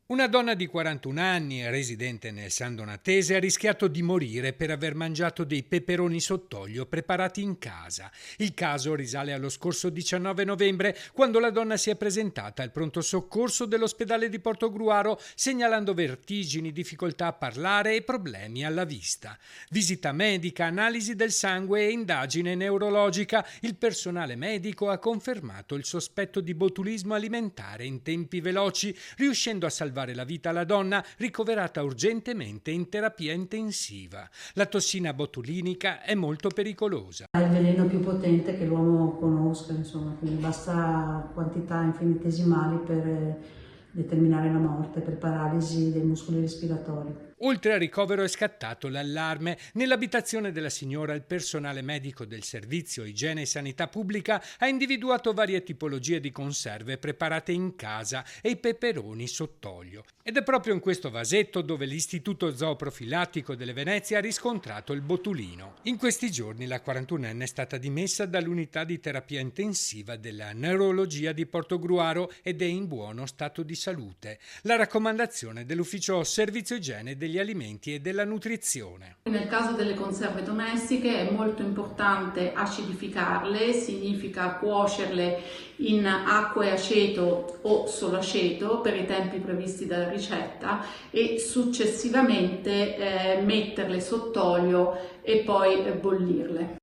Una donna di 41 anni, residente nel San Donatese, ha rischiato di morire per aver mangiato dei peperoni sott'olio preparati in casa. Il caso risale allo scorso 19 novembre, quando la donna si è presentata al pronto soccorso dell'ospedale di Portogruaro, segnalando vertigini, difficoltà a parlare e problemi alla vista. Visita medica, analisi del sangue e indagine neurologica. Il personale medico ha confermato il sospetto di botulismo alimentare in tempi veloci, riuscendo a salvare la vita alla donna, ricoverata urgentemente in terapia intensiva. La tossina botulinica è molto pericolosa. È il veleno più potente che l'uomo conosca, insomma, quindi basta quantità infinitesimali per determinare la morte, per paralisi dei muscoli respiratori. Oltre al ricovero è scattato l'allarme. Nell'abitazione della signora il personale medico del servizio Igiene e Sanità Pubblica ha individuato varie tipologie di conserve preparate in casa e i peperoni sott'olio. Ed è proprio in questo vasetto dove l'Istituto Zooprofilattico delle Venezie ha riscontrato il botulino. In questi giorni la 41enne è stata dimessa dall'unità di terapia intensiva della neurologia di Portogruaro ed è in buono stato di salute. La raccomandazione dell'Ufficio Servizio Igiene degli Alimenti e della Nutrizione. Nel caso delle conserve domestiche è molto importante acidificarle, significa cuocerle in acqua e aceto o solo aceto per i tempi previsti dalla ricetta e successivamente metterle sott'olio e poi bollirle.